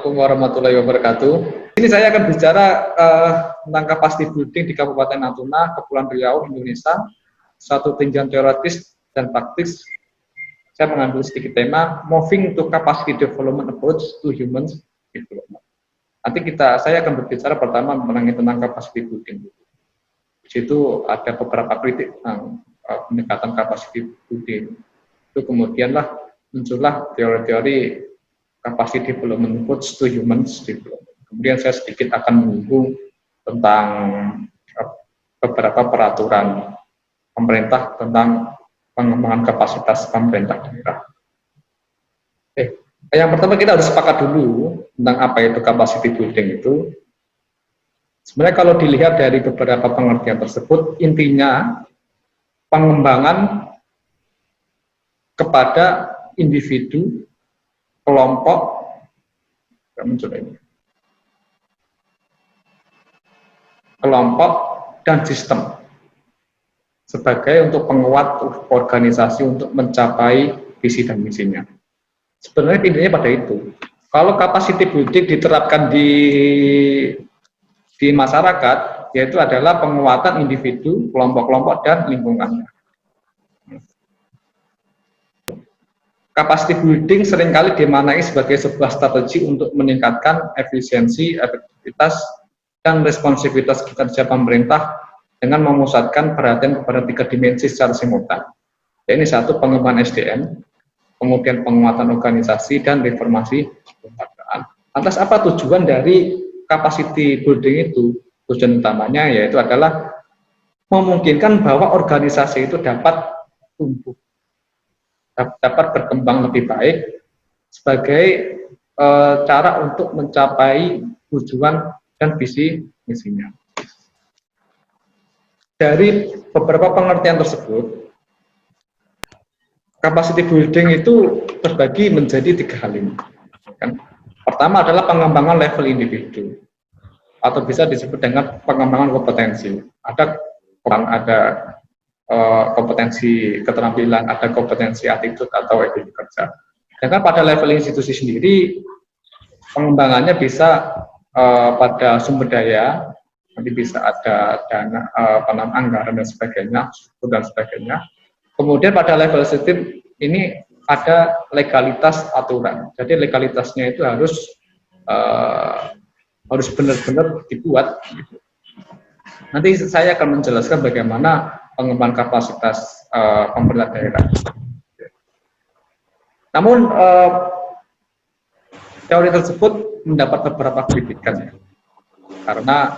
Assalamualaikum warahmatullahi wabarakatuh. Ini saya akan bicara tentang capacity building di Kabupaten Natuna, Kepulauan Riau, Indonesia. Satu tinjauan teoritis dan praktis. Saya mengambil sedikit tema moving to capacity development approach to human development. Nanti saya akan berbicara pertama mengenai tentang capacity building. Di situ ada beberapa kritik tentang pendekatan capacity building. Itu kemudianlah muncullah teori-teori capacity development approach to human development. Kemudian saya sedikit akan menyinggung tentang beberapa peraturan pemerintah tentang pengembangan kapasitas pemerintah daerah. Yang pertama kita harus sepakat dulu tentang apa itu capacity building itu. Sebenarnya kalau dilihat dari beberapa pengertian tersebut, intinya pengembangan kepada individu, kelompok, kelompok dan sistem sebagai untuk penguat organisasi untuk mencapai visi dan misinya. Sebenarnya intinya pada itu. Kalau capacity building diterapkan di masyarakat, yaitu adalah penguatan individu, kelompok-kelompok dan lingkungannya. Capacity building seringkali dimaknai sebagai sebuah strategi untuk meningkatkan efisiensi, efektivitas, dan responsivitas kinerja pemerintah dengan memusatkan perhatian kepada 3 dimensi secara simultan. Ini satu, pengembangan SDM, kemudian penguatan organisasi, dan reformasi kelembagaan. Lantas apa tujuan dari capacity building itu? Tujuan utamanya yaitu adalah memungkinkan bahwa organisasi itu dapat tumbuh, dapat berkembang lebih baik sebagai cara untuk mencapai tujuan dan visi misinya. Dari beberapa pengertian tersebut, capacity building itu terbagi menjadi 3 hal ini. Pertama adalah pengembangan level individu, atau bisa disebut dengan pengembangan kompetensi. Ada kompetensi keterampilan, ada kompetensi attitude atau etika kerja. Sedangkan pada level institusi sendiri, pengembangannya bisa pada sumber daya, nanti bisa ada dana, anggaran dan sebagainya, dan sebagainya. Kemudian pada level sistem ini ada legalitas aturan. Jadi legalitasnya itu harus benar-benar dibuat. Nanti saya akan menjelaskan bagaimana pengembangan kapasitas pemerintah daerah. Namun teori tersebut mendapat beberapa kritikan, ya. Karena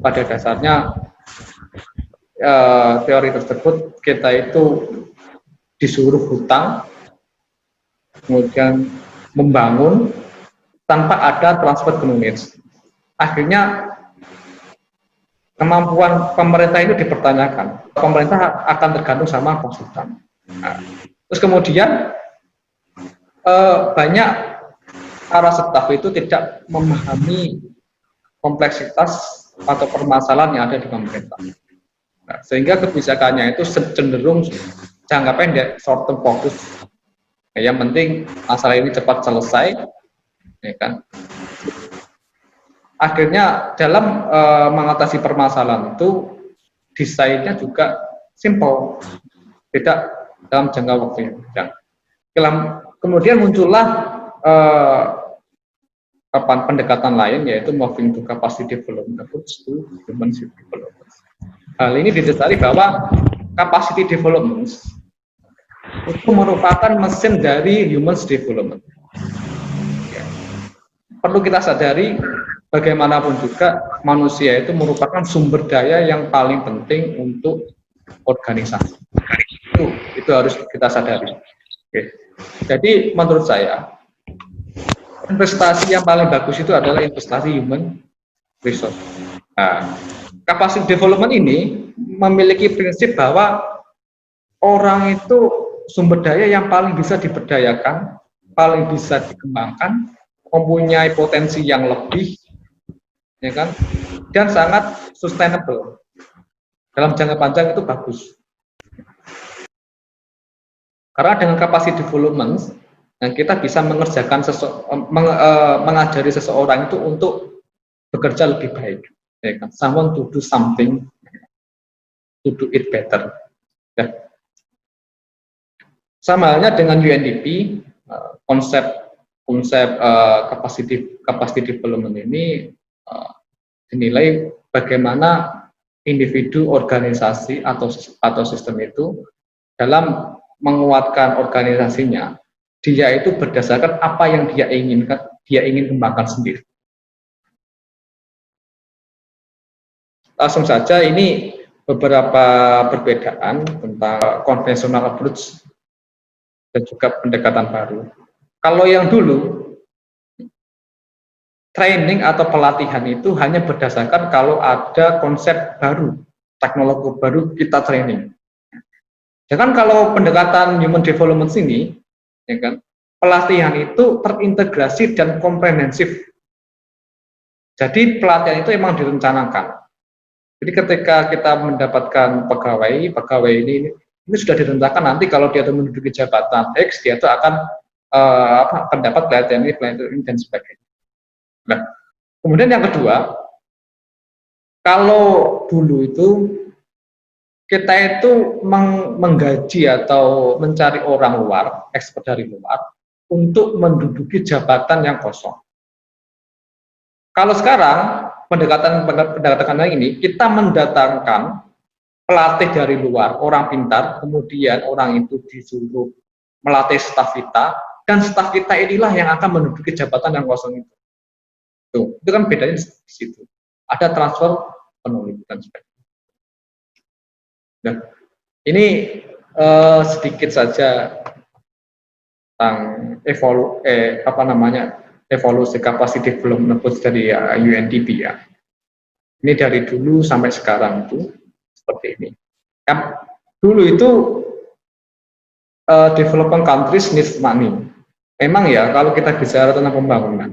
pada dasarnya teori tersebut kita itu disuruh hutang, kemudian membangun tanpa ada transfer knowledge. Akhirnya kemampuan pemerintah itu dipertanyakan. Pemerintah akan tergantung sama konsultan. Nah, terus kemudian banyak para staf itu tidak memahami kompleksitas atau permasalahan yang ada di pemerintah. Nah, sehingga kebijakannya itu cenderung jangka pendek, short term fokus. Nah, yang penting masalah ini cepat selesai, ya kan? Akhirnya dalam mengatasi permasalahan itu desainnya juga simple, tidak dalam jangka waktu yang panjang. Kemudian muncullah pendekatan lain, yaitu moving to capacity development approach to human development. Hal ini didasari bahwa capacity development itu merupakan mesin dari human development. Perlu kita sadari, bagaimanapun juga manusia itu merupakan sumber daya yang paling penting untuk organisasi. Itu harus kita sadari. Oke. Jadi menurut saya investasi yang paling bagus itu adalah investasi human resource. Nah, capacity development ini memiliki prinsip bahwa orang itu sumber daya yang paling bisa diberdayakan, paling bisa dikembangkan, mempunyai potensi yang lebih, ya kan, dan sangat sustainable. Dalam jangka panjang itu bagus. Karena dengan capacity development Nah, kita bisa mengajari seseorang itu untuk bekerja lebih baik, ya kan? Someone to do something, to do it better. Ya. Sama halnya dengan UNDP, konsep capacity development ini dinilai bagaimana individu, organisasi atau sistem itu dalam menguatkan organisasinya, dia itu berdasarkan apa yang dia inginkan, dia ingin kembangkan sendiri. Langsung saja, ini beberapa perbedaan tentang konvensional approach dan juga pendekatan baru. Kalau yang dulu, training atau pelatihan itu hanya berdasarkan kalau ada konsep baru, teknologi baru, kita training. Ya kan, kalau pendekatan human development ini, ya kan, pelatihan itu terintegrasi dan komprehensif. Jadi pelatihan itu memang direncanakan. Jadi ketika kita mendapatkan pegawai ini sudah direncanakan, nanti kalau dia menduduki jabatan X, dia itu akan dapat pelatihan ini dan sebagainya. Nah, kemudian yang kedua, kalau dulu itu kita itu menggaji atau mencari orang luar, ekspert dari luar, untuk menduduki jabatan yang kosong. Kalau sekarang, pendekatan ini, kita mendatangkan pelatih dari luar, orang pintar, kemudian orang itu disuruh melatih staf kita, dan staf kita inilah yang akan menduduki jabatan yang kosong itu. Tuh, itu kan bedanya di situ. Ada transfer penulis dan sebagainya. Nah, ini sedikit saja tentang evolusi capacity development dari UNDP ya. Ini dari dulu sampai sekarang itu seperti ini. Dulu itu developing countries needs money. Memang ya, kalau kita bicara tentang pembangunan,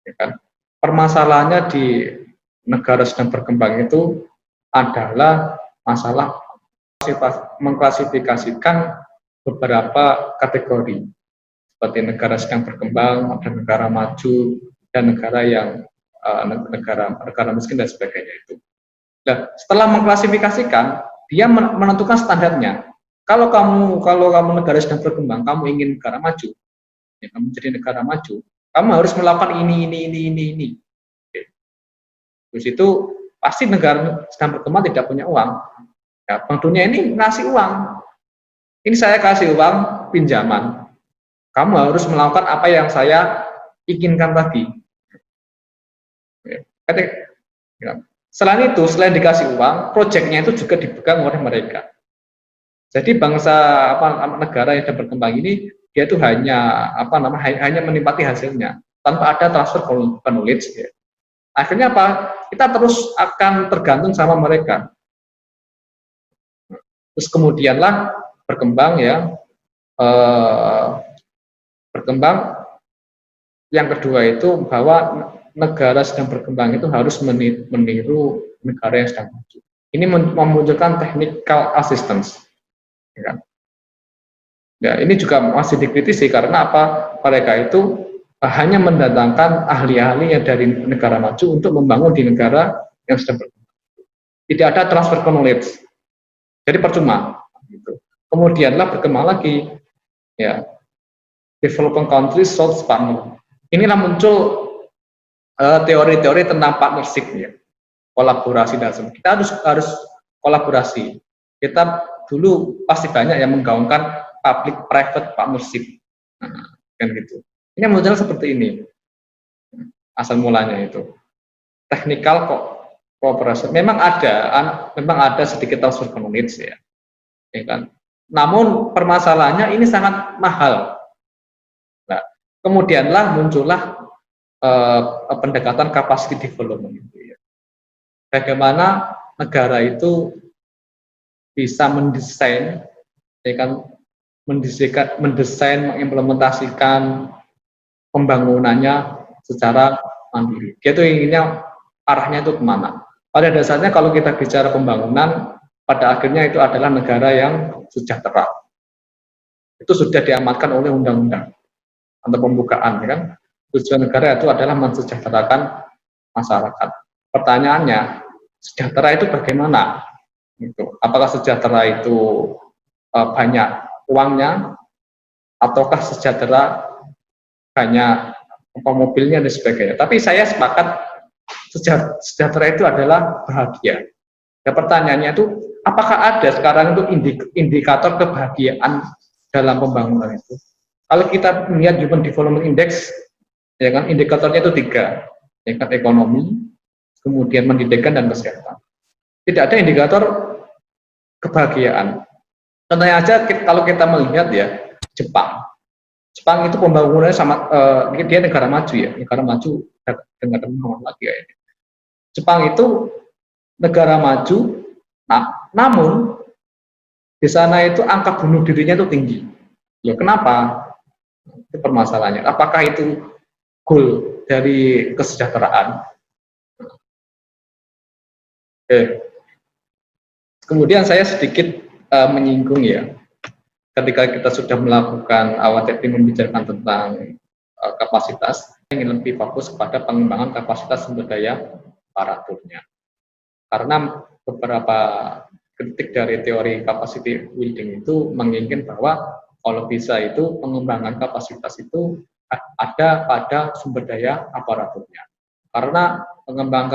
ya kan, permasalahannya di negara sedang berkembang itu adalah masalah mengklasifikasikan beberapa kategori, seperti negara sedang berkembang, ada negara maju, dan negara yang negara miskin dan sebagainya itu. Nah, setelah mengklasifikasikan, dia menentukan standarnya. Kalau kamu negara sedang berkembang, kamu ingin negara maju, ya, kamu jadi negara maju, kamu harus melakukan ini. Oke. Terus itu pasti negara sedang berkembang tidak punya uang. Ya, Bank Dunia ini ngasih uang. Ini saya kasih uang pinjaman. Kamu harus melakukan apa yang saya inginkan tadi. Selain itu, selain dikasih uang, proyeknya itu juga dipegang oleh mereka. Jadi negara yang sedang berkembang ini, dia itu hanya menikmati hasilnya tanpa ada transfer knowledge. Ya. Akhirnya apa? Kita terus akan tergantung sama mereka. Terus kemudianlah berkembang ya, yang kedua itu bahwa negara sedang berkembang itu harus meniru negara yang sedang maju. Ini memunculkan technical assistance. Ya kan? Ya, ini juga masih dikritisi karena apa? Mereka itu hanya mendatangkan ahli-ahli yang dari negara maju untuk membangun di negara yang sedang berkembang. Tidak ada transfer knowledge. Jadi percuma. Gitu. Kemudianlah berkembang lagi, ya, developing countries source partner. Inilah muncul teori-teori tentang partnership, ya, kolaborasi dan sebagainya. Kita harus kolaborasi. Kita dulu pasti banyak yang menggaungkan public-private partnership, kan gitu. Ini muncul seperti ini, asal mulanya itu. Technical cooperation. Memang ada sedikit transfer knowledge ya kan. Namun permasalahannya ini sangat mahal. Nah, kemudianlah muncullah pendekatan capacity development itu ya. Bagaimana negara itu bisa mendesain, ya kan, mendesain, mengimplementasikan pembangunannya secara mandiri. Dia itu inginnya arahnya itu kemana? Pada dasarnya kalau kita bicara pembangunan, pada akhirnya itu adalah negara yang sejahtera. Itu sudah diamatkan oleh undang-undang. untuk pembukaan, ya kan? Tujuan negara itu adalah mensejahterakan masyarakat. Pertanyaannya, sejahtera itu bagaimana? Gitu. Apakah sejahtera itu banyak uangnya, ataukah sejahtera hanya mobilnya dan sebagainya? Tapi saya sepakat sejahtera itu adalah bahagia. Ya, pertanyaannya itu, apakah ada sekarang itu indikator kebahagiaan dalam pembangunan itu? Kalau kita melihat Human Development Index, ya kan, indikatornya itu 3, ya kan, ekonomi, kemudian pendidikan dan kesehatan. Tidak ada indikator kebahagiaan. Contohnya aja kalau kita melihat ya, Jepang itu pembangunannya sama, dia negara maju ya, negara maju dengan teman lagi ya. Jepang itu negara maju, namun di sana itu angka bunuh dirinya itu tinggi. Ya kenapa? Itu permasalahannya. Apakah itu goal dari kesejahteraan? Oke. Kemudian saya sedikit menyinggung ya, ketika kita sudah melakukan awal tadi membicarakan tentang kapasitas, ingin lebih fokus kepada pengembangan kapasitas sumber daya aparaturnya. Karena beberapa kritik dari teori capacity building itu menginginkan bahwa kalau bisa itu pengembangan kapasitas itu ada pada sumber daya aparaturnya. Karena pengembangan